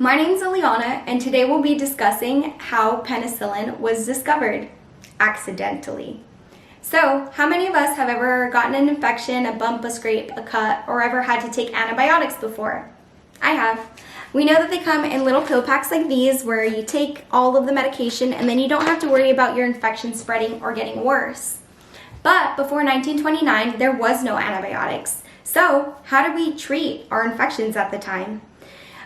My name's Eliana, and today we'll be discussing how penicillin was discovered accidentally. So, how many of us have ever gotten an infection, a bump, a scrape, a cut, or ever had to take antibiotics before? I have. We know that they come in little pill packs like these where you take all of the medication and then you don't have to worry about your infection spreading or getting worse. But before 1929, there was no antibiotics. So, how did we treat our infections at the time?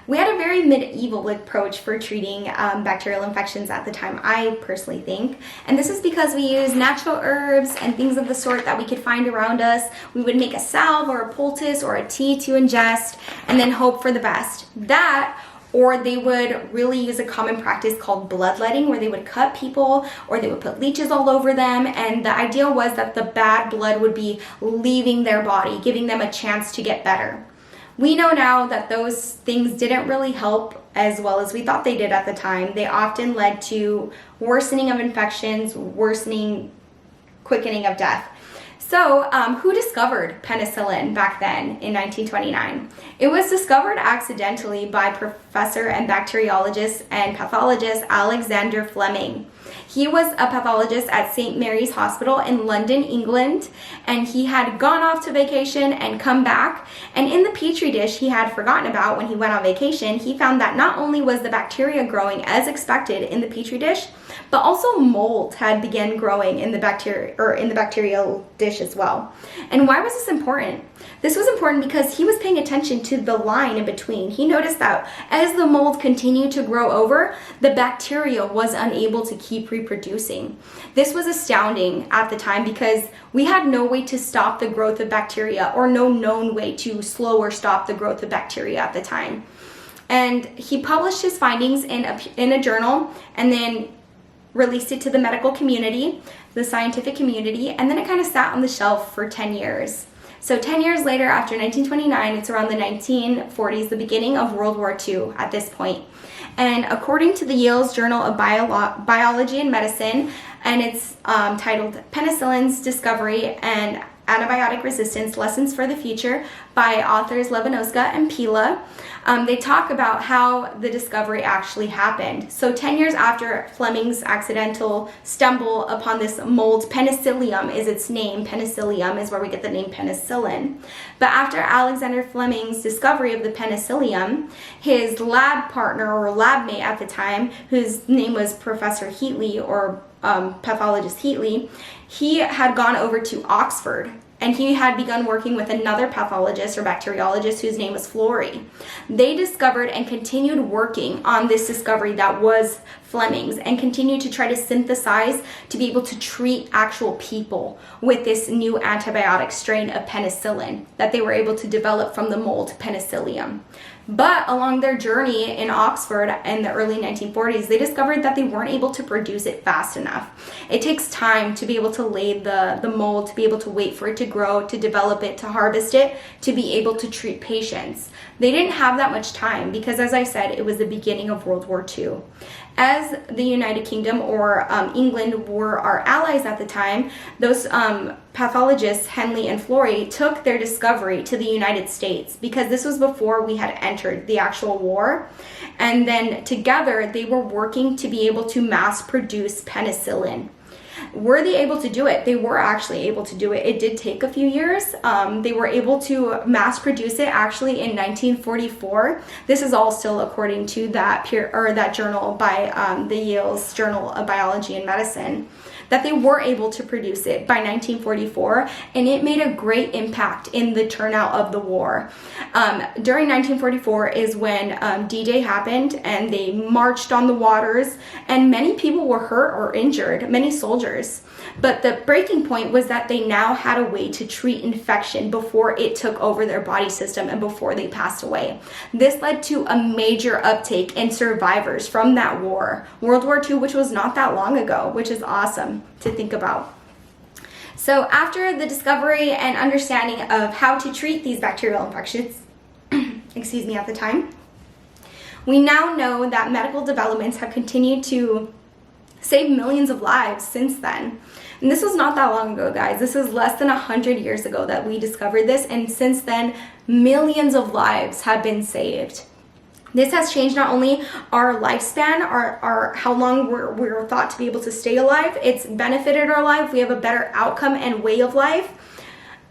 We had a very medieval approach for treating bacterial infections at the time, I personally think. And this is because we used natural herbs and things of the sort that we could find around us. We would make a salve or a poultice or a tea to ingest and then hope for the best. That, or they would really use a common practice called bloodletting, where they would cut people or they would put leeches all over them. And the idea was that the bad blood would be leaving their body, giving them a chance to get better. We know now that those things didn't really help as well as we thought they did at the time. They often led to worsening of infections, quickening of death. So, who discovered penicillin back then in 1929? It was discovered accidentally by professor and bacteriologist and pathologist Alexander Fleming. He was a pathologist at St. Mary's Hospital in London, England, and he had gone off to vacation and come back, and in the petri dish he had forgotten about when he went on vacation, he found that not only was the bacteria growing as expected in the petri dish, but also mold had begun growing in the bacterial dish as well. And why was this important? This was important because he was paying attention to the line in between. He noticed that as the mold continued to grow over, the bacteria was unable to keep reproducing. This was astounding at the time because we had no way to stop the growth of bacteria, or no known way to slow or stop the growth of bacteria at the time. And he published his findings in a journal and then released it to the medical community, the scientific community, and then it kind of sat on the shelf for 10 years. So 10 years later, after 1929, it's around the 1940s, the beginning of World War II at this point. And according to the Yale's Journal of Biology and Medicine, and it's titled Penicillin's Discovery and Antibiotic Resistance, Lessons for the Future by authors Levanowska and Pila, they talk about how the discovery actually happened. So 10 years after Fleming's accidental stumble upon this mold, penicillium is its name. Penicillium is where we get the name penicillin. But after Alexander Fleming's discovery of the penicillium, his lab partner or lab mate at the time, whose name was Professor Heatley or pathologist Heatley, he had gone over to Oxford and he had begun working with another pathologist or bacteriologist whose name was Florey. They discovered and continued working on this discovery that was Fleming's and continued to try to synthesize to be able to treat actual people with this new antibiotic strain of penicillin that they were able to develop from the mold penicillium. But along their journey in Oxford in the early 1940s, they discovered that they weren't able to produce it fast enough. It takes time to be able to lay the mold, to be able to wait for it to grow, to develop it, to harvest it, to be able to treat patients. They didn't have that much time because, as I said, it was the beginning of World War II. As the United Kingdom or England were our allies at the time, those pathologists, Henley and Florey, took their discovery to the United States because this was before we had entered the actual war. And then together they were working to be able to mass produce penicillin. Were they able to do it? They were actually able to do it. It did take a few years. They were able to mass produce it actually in 1944. This is all still according to that journal by the Yale's Journal of Biology and Medicine, that they were able to produce it by 1944, and it made a great impact in the turnout of the war. During 1944 is when D-Day happened, and they marched on the waters, and many people were hurt or injured, many soldiers. But the breaking point was that they now had a way to treat infection before it took over their body system and before they passed away. This led to a major uptake in survivors from that war, World War II, which was not that long ago, which is awesome to think about. So after the discovery and understanding of how to treat these bacterial infections, at the time, we now know that medical developments have continued to save millions of lives since then. And this was not that long ago, guys. This is less than 100 years ago that we discovered this, and since then, millions of lives have been saved. This has changed not only our lifespan, our how long we're thought to be able to stay alive, it's benefited our life. We have a better outcome and way of life.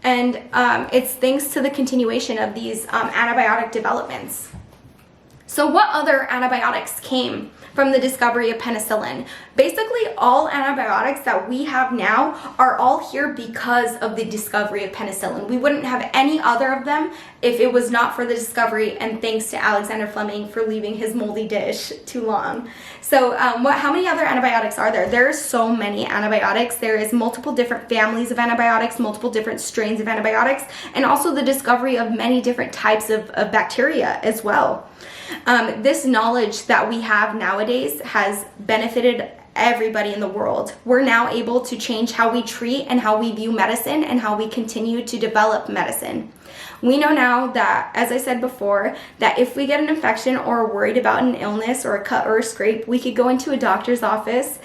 And it's thanks to the continuation of these antibiotic developments. So what other antibiotics came from the discovery of penicillin? Basically, all antibiotics that we have now are all here because of the discovery of penicillin. We wouldn't have any other of them if it was not for the discovery, and thanks to Alexander Fleming for leaving his moldy dish too long. So how many other antibiotics are there? There are so many antibiotics. There is multiple different families of antibiotics, multiple different strains of antibiotics, and also the discovery of many different types of bacteria as well. This knowledge that we have nowadays has benefited everybody in the world. We're now able to change how we treat and how we view medicine and how we continue to develop medicine. We know now that, as I said before, that if we get an infection or are worried about an illness or a cut or a scrape, we could go into a doctor's office,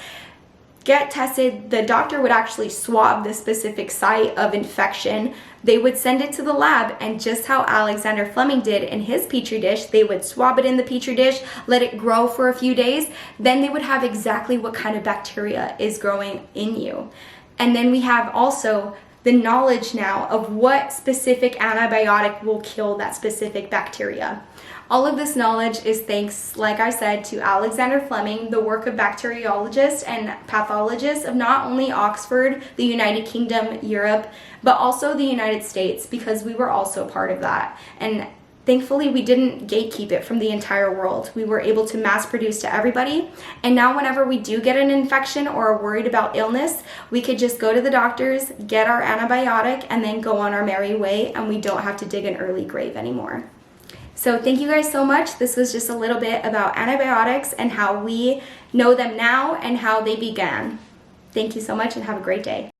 get tested. The doctor would actually swab the specific site of infection. They would send it to the lab, and just how Alexander Fleming did in his petri dish, they would swab it in the petri dish, let it grow for a few days, then they would have exactly what kind of bacteria is growing in you. And then we have also the knowledge now of what specific antibiotic will kill that specific bacteria. All of this knowledge is thanks, like I said, to Alexander Fleming, the work of bacteriologists and pathologists of not only Oxford, the United Kingdom, Europe, but also the United States, because we were also part of that. And thankfully, we didn't gatekeep it from the entire world. We were able to mass produce to everybody. And now whenever we do get an infection or are worried about illness, we could just go to the doctors, get our antibiotic, and then go on our merry way, and we don't have to dig an early grave anymore. So thank you guys so much. This was just a little bit about antibiotics and how we know them now and how they began. Thank you so much and have a great day.